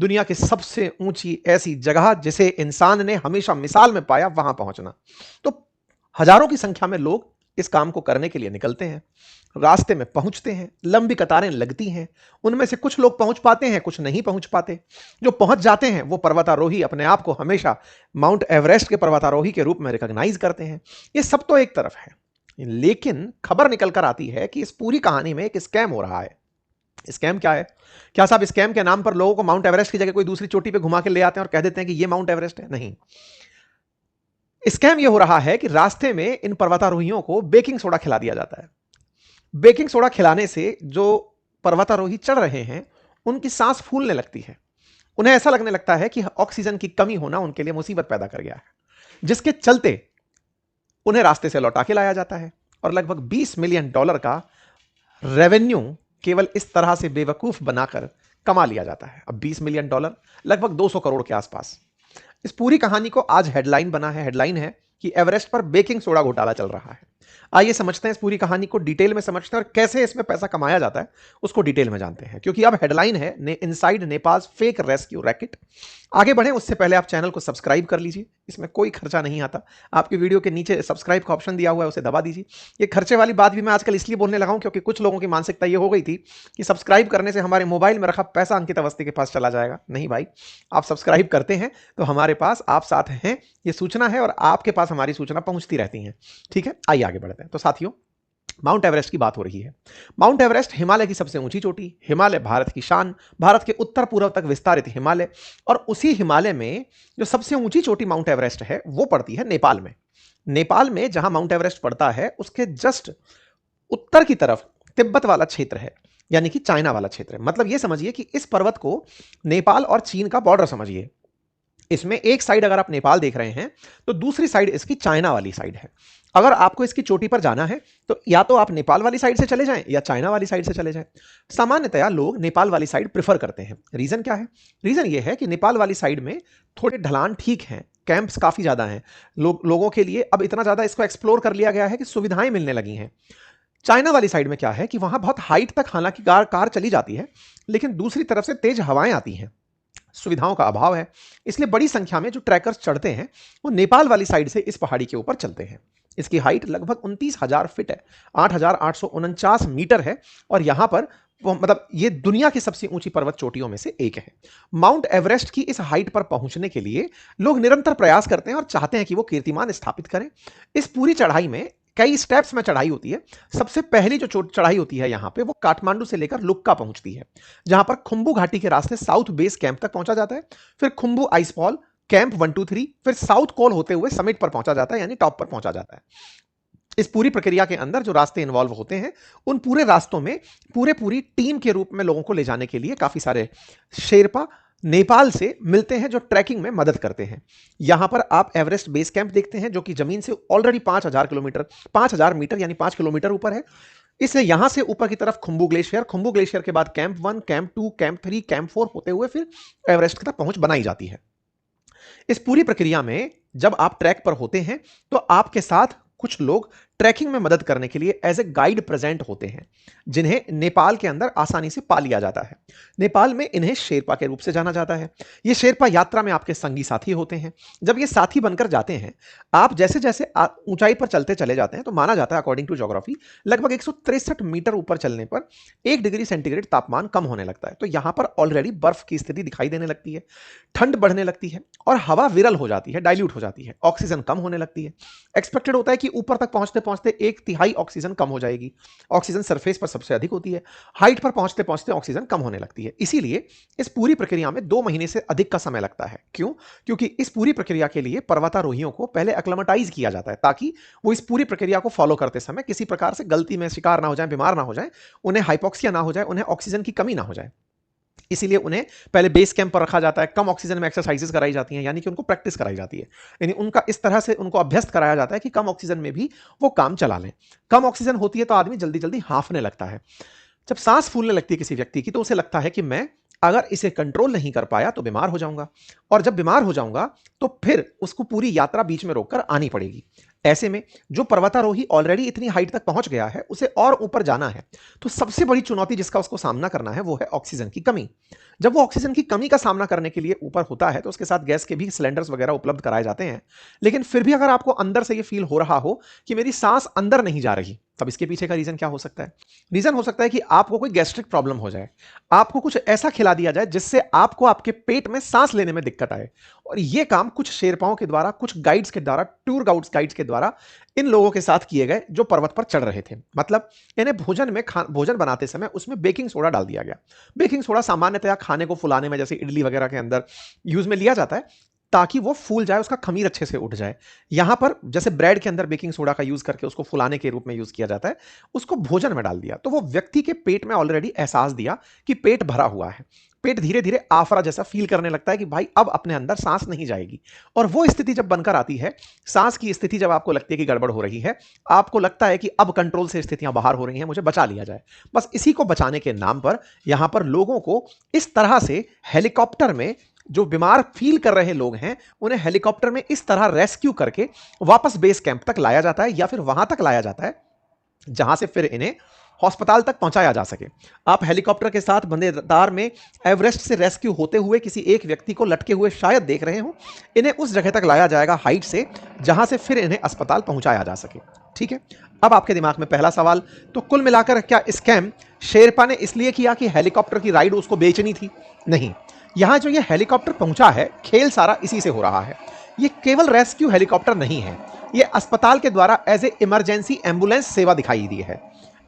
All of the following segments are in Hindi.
दुनिया की सबसे ऊंची ऐसी जगह जिसे इंसान ने हमेशा मिसाल में पाया, वहां पहुंचना। तो हजारों की संख्या में लोग इस काम को करने के लिए निकलते हैं, रास्ते में पहुंचते हैं, लंबी कतारें लगती हैं। उनमें से कुछ लोग पहुंच पाते हैं, कुछ नहीं पहुंच पाते। जो पहुंच जाते हैं वो पर्वतारोही अपने आप को हमेशा माउंट एवरेस्ट के पर्वतारोही के रूप में रिकॉग्नाइज करते हैं। ये सब तो एक तरफ है, लेकिन खबर निकल कर आती है कि इस पूरी कहानी में एक स्कैम हो रहा है। स्कैम क्या है? क्या साहब स्कैम के नाम पर लोगों को माउंट एवरेस्ट की जगह कोई दूसरी चोटी पे घुमा के ले आते हैं और कह देते हैं कि ये माउंट एवरेस्ट है? नहीं, स्कैम ये हो रहा है कि रास्ते में इन पर्वतारोहियों को बेकिंग सोडा खिला दिया जाता है। बेकिंग सोडा खिलाने से जो पर्वतारोही चढ़ रहे हैं उनकी सांस फूलने लगती है। उन्हें ऐसा लगने लगता है कि ऑक्सीजन की कमी होना उनके लिए मुसीबत पैदा कर गया है, जिसके चलते उन्हें रास्ते से लौटा के लाया जाता है और लगभग $20 मिलियन का रेवेन्यू केवल इस तरह से बेवकूफ बनाकर कमा लिया जाता है। अब $20 मिलियन लगभग 200 करोड़ के आसपास। इस पूरी कहानी को आज हेडलाइन बना है, हेडलाइन है कि एवरेस्ट पर बेकिंग सोडा घोटाला चल रहा है। आइए समझते हैं इस पूरी कहानी को, डिटेल में समझते हैं और कैसे इसमें पैसा कमाया जाता है उसको डिटेल में जानते हैं। क्योंकि अब हेडलाइन है inside Nepal fake rescue racket. आगे बढ़े उससे पहले आप चैनल को सब्सक्राइब कर लीजिए, इसमें कोई खर्चा नहीं आता। आपकी वीडियो के नीचे सब्सक्राइब का ऑप्शन दिया हुआ है, उसे दबा दीजिए। ये खर्चे वाली बात भी मैं आजकल इसलिए बोलने लगा हूं क्योंकि कुछ लोगों की मानसिकता ये हो गई थी कि सब्सक्राइब करने से हमारे मोबाइल में रखा पैसा अंकित अवस्थी के पास चला जाएगा। नहीं भाई, आप सब्सक्राइब करते हैं तो हमारे पास आप साथ हैं, ये सूचना है और आपके पास हमारी सूचना पहुंचती रहती है। ठीक है, आइए आगे बढ़ते हैं। तो साथियों, माउंट एवरेस्ट की बात हो रही है। माउंट एवरेस्ट हिमालय की सबसे ऊंची चोटी, हिमालय भारत की शान, भारत के उत्तर पूर्व तक विस्तारित हिमालय। और उसी हिमालय में जो सबसे ऊंची चोटी माउंट एवरेस्ट है वो पड़ती है नेपाल में। नेपाल में जहां माउंट एवरेस्ट पड़ता है उसके जस्ट उत्तर की तरफ तिब्बत वाला क्षेत्र है, यानी कि चाइना वाला क्षेत्र है। मतलब ये समझिए कि इस पर्वत को नेपाल और चीन का बॉर्डर समझिए। इसमें एक साइड अगर आप नेपाल देख रहे हैं तो दूसरी साइड इसकी चाइना वाली साइड है। अगर आपको इसकी चोटी पर जाना है तो या तो आप नेपाल वाली साइड से चले जाएं या चाइना वाली साइड से चले जाएं। सामान्यतया लोग नेपाल वाली साइड प्रेफर करते हैं। रीजन क्या है? रीजन ये है कि नेपाल वाली साइड में थोड़े ढलान ठीक हैं, कैंप्स काफी ज्यादा हैं, लोगों के लिए अब इतना ज्यादा इसको एक्सप्लोर कर लिया गया है कि सुविधाएं मिलने लगी हैं। चाइना वाली साइड में क्या है कि वहां बहुत हाइट तक हालांकि कार चली जाती है, लेकिन दूसरी तरफ से तेज हवाएं आती हैं, सुविधाओं का अभाव है। इसलिए बड़ी संख्या में जो ट्रैकर्स चढ़ते हैं वो नेपाल वाली साइड से इस पहाड़ी के ऊपर चलते हैं। इसकी हाइट लगभग 29,000 फीट है, 8,849 मीटर है। और यहां पर मतलब ये दुनिया की सबसे ऊंची पर्वत चोटियों में से एक है। माउंट एवरेस्ट की इस हाइट पर पहुंचने के लिए लोग निरंतर प्रयास करते हैं और चाहते हैं कि वो कीर्तिमान स्थापित करें। इस पूरी चढ़ाई में कई स्टेप्स में चढ़ाई होती है। सबसे पहली जो चढ़ाई होती है यहां पे वो काठमांडू से लेकर लुक्का पहुंचती है, जहां पर खुम्बू घाटी के रास्ते साउथ बेस कैंप तक पहुंचा जाता है। फिर खुम्बू आइसफॉल कैंप 1 2 3, फिर साउथ कॉल होते हुए समिट पर पहुंचा जाता है, यानी टॉप पर पहुंचा जाता है। इस पूरी प्रक्रिया के अंदर जो रास्ते इन्वॉल्व होते हैं उन पूरे रास्तों में पूरी टीम के रूप में लोगों को ले जाने के लिए काफी सारे शेरपा नेपाल से मिलते हैं जो ट्रैकिंग में मदद करते हैं। यहां पर आप एवरेस्ट बेस कैंप देखते हैं जो कि जमीन से ऑलरेडी 5,000 मीटर यानी 5 किलोमीटर ऊपर है। इसलिए यहां से ऊपर की तरफ खुम्बू ग्लेशियर के बाद कैंप 1, कैंप 2, कैंप 3, कैंप 4 होते हुए फिर एवरेस्ट तक पहुंच बनाई जाती है। इस पूरी प्रक्रिया में जब आप ट्रैक पर होते हैं तो आपके साथ कुछ लोग ट्रैकिंग में मदद करने के लिए एज ए गाइड प्रेजेंट होते हैं, जिन्हें नेपाल के अंदर आसानी से पा लिया जाता है। नेपाल में इन्हें शेरपा के रूप से जाना जाता है। ये शेरपा यात्रा में आपके संगी साथी होते हैं। जब ये साथी बनकर जाते हैं, आप जैसे जैसे ऊंचाई पर चलते चले जाते हैं तो माना जाता है अकॉर्डिंग टू ज्योग्राफी लगभग 163 मीटर ऊपर चलने पर 1 डिग्री सेंटीग्रेड तापमान कम होने लगता है। तो यहां पर ऑलरेडी बर्फ की स्थिति दिखाई देने लगती है, ठंड बढ़ने लगती है और हवा विरल हो जाती है, डाइल्यूट हो जाती है, ऑक्सीजन कम होने लगती है। एक्सपेक्टेड होता है कि ऊपर तक पहुंचते पहुंचते 1/3 ऑक्सीजन कम हो जाएगी। ऑक्सीजन सरफेस पर सबसे अधिक होती है, हाइट पर पहुंचते पहुंचते ऑक्सीजन कम होने लगती है। इसीलिए इस पूरी प्रक्रिया में 2 महीने से अधिक का समय लगता है। क्यों? क्योंकि इस पूरी प्रक्रिया के लिए पर्वतारोहियों को पहले एक्लेमेटाइज किया जाता है ताकि वो इस पूरी प्रक्रिया को फॉलो करते समय किसी प्रकार से गलती में शिकार ना हो जाए, बीमार ना हो जाए, उन्हें हाइपोक्सिया ना हो जाए, उन्हें ऑक्सीजन की कमी ना हो जाए। इसीलिए उन्हें पहले बेस कैंप पर रखा जाता है, कम ऑक्सीजन में एक्सरसाइजेस कराई जाती हैं, यानी कि उनको प्रैक्टिस कराई जाती है। यानी उनका इस तरह से उनको अभ्यस्त कराया जाता है कि कम ऑक्सीजन में भी वो काम चला लें। कम ऑक्सीजन होती है तो आदमी जल्दी जल्दी हांफने लगता है। जब सांस फूलने लगती है किसी व्यक्ति की तो उसे लगता है कि मैं अगर इसे कंट्रोल नहीं कर पाया तो बीमार हो जाऊंगा, और जब बीमार हो जाऊंगा तो फिर उसको पूरी यात्रा बीच में रोककर आनी पड़ेगी। ऐसे में जो पर्वतारोही ऑलरेडी इतनी हाइट तक पहुंच गया है, उसे और ऊपर जाना है, तो सबसे बड़ी चुनौती जिसका उसको सामना करना है वो है ऑक्सीजन की कमी। जब वो ऑक्सीजन की कमी का सामना करने के लिए ऊपर होता है तो उसके साथ गैस के भी सिलेंडर्स वगैरह उपलब्ध कराए जाते हैं। लेकिन फिर भी अगर आपको अंदर से ये फील हो रहा हो कि मेरी सांस अंदर नहीं जा रही, तब इसके पीछे का रीजन क्या हो सकता है? रीजन हो सकता है कि आपको कोई गैस्ट्रिक प्रॉब्लम हो जाए, आपको कुछ ऐसा खिला दिया जाए जिससे आपको आपके पेट में सांस लेने में दिक्कत आए। और ये काम कुछ शेरपाओं के द्वारा, कुछ गाइड्स के द्वारा, टूर गाइड्स के द्वारा इन लोगों के साथ किए गए जो पर्वत पर चढ़ रहे थे। मतलब इन्हें भोजन बनाते समय उसमें बेकिंग सोडा डाल दिया गया। बेकिंग सोडा सामान्यतया खाने को फुलाने में, जैसे इडली वगैरह के अंदर यूज में लिया जाता है ताकि वो फूल जाए, उसका खमीर अच्छे से उठ जाए। यहां पर जैसे ब्रेड के अंदर बेकिंग सोडा का यूज करके उसको फुलाने के रूप में यूज किया जाता है, उसको भोजन में डाल दिया तो वो व्यक्ति के पेट में ऑलरेडी एहसास दिया कि पेट भरा हुआ है। पेट धीरे धीरे आफरा जैसा फील करने लगता है कि भाई अब अपने अंदर सांस नहीं जाएगी। और वो स्थिति जब बनकर आती है, सांस की स्थिति जब आपको लगती है कि गड़बड़ हो रही है, आपको लगता है कि अब कंट्रोल से स्थितियां बाहर हो रही हैं, मुझे बचा लिया जाए। बस इसी को बचाने के नाम पर यहां पर लोगों को इस तरह से हेलीकॉप्टर में, जो बीमार फील कर रहे लोग हैं उन्हें हेलीकॉप्टर में इस तरह रेस्क्यू करके वापस बेस कैंप तक लाया जाता है, या फिर वहां तक लाया जाता है जहां से फिर इन्हें अस्पताल तक पहुंचाया जा सके। आप हेलीकॉप्टर के साथ बंधे तार में एवरेस्ट से रेस्क्यू होते हुए किसी एक व्यक्ति को लटके हुए शायद देख रहे हो। इन्हें उस जगह तक लाया जाएगा हाइट से जहां से फिर इन्हें अस्पताल पहुंचाया जा सके। ठीक है, अब आपके दिमाग में पहला सवाल, तो कुल मिलाकर क्या स्कैम शेरपा ने इसलिए किया कि हेलीकॉप्टर की राइड उसको बेचनी थी? नहीं, यहां जो ये हेलीकॉप्टर पहुंचा है, खेल सारा इसी से हो रहा है। ये केवल रेस्क्यू हेलीकॉप्टर नहीं है, ये अस्पताल के द्वारा एज ए इमरजेंसी एम्बुलेंस सेवा दिखाई दी है।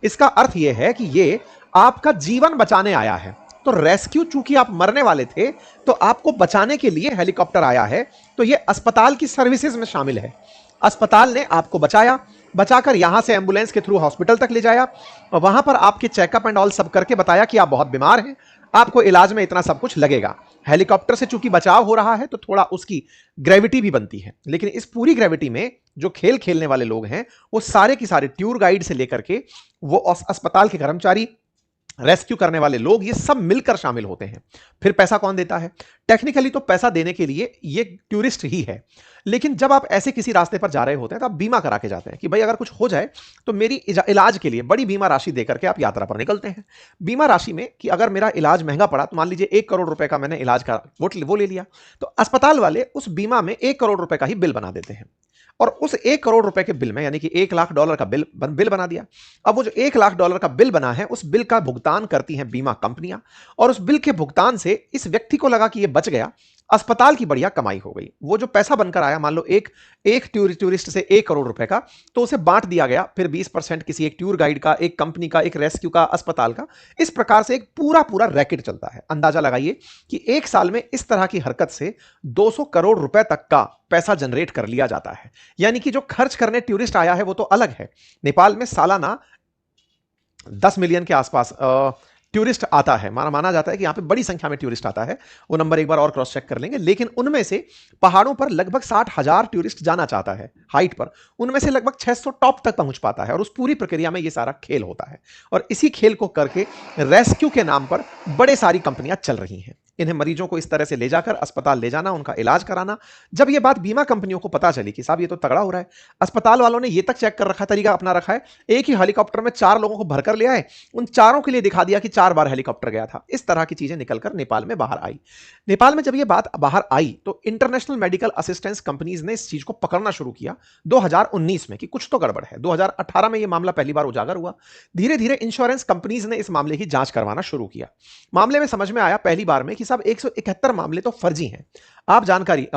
इसका अर्थ यह है कि ये आपका जीवन बचाने आया है। तो रेस्क्यू, चूंकि आप मरने वाले थे तो आपको बचाने के लिए हेलीकॉप्टर आया है, तो ये अस्पताल की सर्विसेज में शामिल है। अस्पताल ने आपको बचाया, बचाकर यहां से एम्बुलेंस के थ्रू हॉस्पिटल तक ले जाया और वहां पर आपके चेकअप एंड ऑल सब करके बताया कि आप बहुत बीमार हैं, आपको इलाज में इतना सब कुछ लगेगा। हेलीकॉप्टर से चूंकि बचाव हो रहा है तो थोड़ा उसकी ग्रेविटी भी बनती है, लेकिन इस पूरी ग्रेविटी में जो खेल खेलने वाले लोग हैं वो सारे की सारे टूर गाइड से लेकर के वो अस्पताल के कर्मचारी, रेस्क्यू करने वाले लोग, ये सब मिलकर शामिल होते हैं। फिर पैसा कौन देता है? टेक्निकली तो पैसा देने के लिए ये टूरिस्ट ही है, लेकिन जब आप ऐसे किसी रास्ते पर जा रहे होते हैं तो आप बीमा करा के जाते हैं कि भाई अगर कुछ हो जाए तो मेरी इलाज के लिए बड़ी बीमा राशि देकर के आप यात्रा पर निकलते हैं। बीमा राशि में कि अगर मेरा इलाज महंगा पड़ा, तो मान लीजिए 1 करोड़ रुपए का मैंने इलाज का वो ले लिया, तो अस्पताल वाले उस बीमा में 1 करोड़ रुपए का ही बिल बना देते हैं। और उस 1 करोड़ रुपए के बिल में, यानी कि $1 लाख का बिल बना दिया। अब वो जो $1 लाख का बिल बना है, उस बिल का भुगतान करती हैं बीमा कंपनियां, और उस बिल के भुगतान से इस व्यक्ति को लगा कि ये बच गया, अस्पताल की बढ़िया कमाई हो गई। वो जो पैसा बनकर आया, मान लो एक टूरिस्ट से 1 करोड़ रुपए का, तो उसे बांट दिया गया फिर 20% किसी एक टूर गाइड का, एक कंपनी का, एक रेस्क्यू का, अस्पताल का। इस प्रकार से एक पूरा रैकेट चलता है। अंदाजा लगाइए कि एक साल में इस तरह की हरकत से 200 करोड़ रुपए तक का पैसा जनरेट कर लिया जाता है। यानी कि जो खर्च करने टूरिस्ट आया है वो तो अलग है। नेपाल में सालाना 10 मिलियन के आसपास टूरिस्ट आता है, माना जाता है कि यहां पे बड़ी संख्या में टूरिस्ट आता है। वो नंबर एक बार और क्रॉस चेक कर लेंगे, लेकिन उनमें से पहाड़ों पर लगभग 60,000 टूरिस्ट जाना चाहता है हाइट पर, उनमें से लगभग 600 टॉप तक पहुंच पाता है। और उस पूरी प्रक्रिया में ये सारा खेल होता है, और इसी खेल को करके रेस्क्यू के नाम पर बड़े सारी कंपनियां चल रही हैं। इन्हें मरीजों को इस तरह से ले जाकर अस्पताल ले जाना, उनका इलाज कराना। जब ये बात बीमा कंपनियों को पता चली कि साहब ये तो तगड़ा हो रहा है, अस्पताल वालों ने ये तक चेक कर रखा, तरीका अपना रखा है, एक ही हेलीकॉप्टर में 4 लोगों को भरकर ले आए, उन चारों के लिए दिखा दिया कि 4 बार हेलीकॉप्टर गया था। इस तरह की चीजें निकलकर नेपाल में बाहर आई। नेपाल में जब ये बात बाहर आई तो इंटरनेशनल मेडिकल असिस्टेंस कंपनीज ने इस चीज को पकड़ना शुरू किया 2019 में कि कुछ तो गड़बड़ है। 2018 में यह मामला पहली बार उजागर हुआ। धीरे धीरे इंश्योरेंस कंपनीज ने इस मामले की जांच करवाना शुरू किया। मामले में समझ में आया पहली बार में कि साहब 171 मामले तो फर्जी हैं। आप जानकारी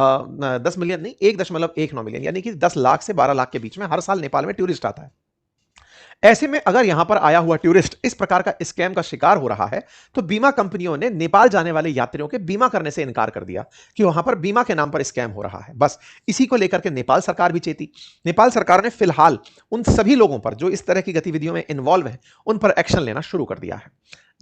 10 मिलियन नहीं, 1.19 मिलियन, यानी कि 10 लाख से 12 लाख के बीच में हर साल नेपाल में टूरिस्ट आता है। ऐसे में अगर यहां पर आया हुआ टूरिस्ट इस प्रकार का स्कैम का शिकार हो रहा है, तो बीमा कंपनियों ने नेपाल जाने वाले यात्रियों के बीमा करने से इनकार कर दिया कि वहां पर बीमा के नाम पर स्कैम हो रहा है। बस इसी को लेकर के नेपाल सरकार भी चेती। नेपाल सरकार ने फिलहाल उन सभी लोगों पर जो इस तरह की गतिविधियों में इन्वॉल्व हैं, उन पर एक्शन लेना शुरू कर दिया है।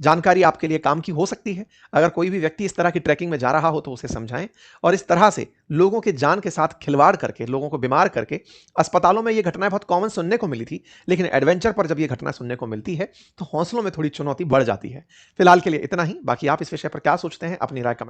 जानकारी आपके लिए काम की हो सकती है। अगर कोई भी व्यक्ति इस तरह की ट्रैकिंग में जा रहा हो तो उसे समझाएं, और इस तरह से लोगों के जान के साथ खिलवाड़ करके, लोगों को बीमार करके, अस्पतालों में ये घटनाएं बहुत कॉमन सुनने को मिली थी, लेकिन एडवेंचर पर जब ये घटना सुनने को मिलती है तो हौसलों में थोड़ी चुनौती बढ़ जाती है। फिलहाल के लिए इतना ही। बाकी आप इस विषय पर क्या सोचते हैं, अपनी राय कमेंट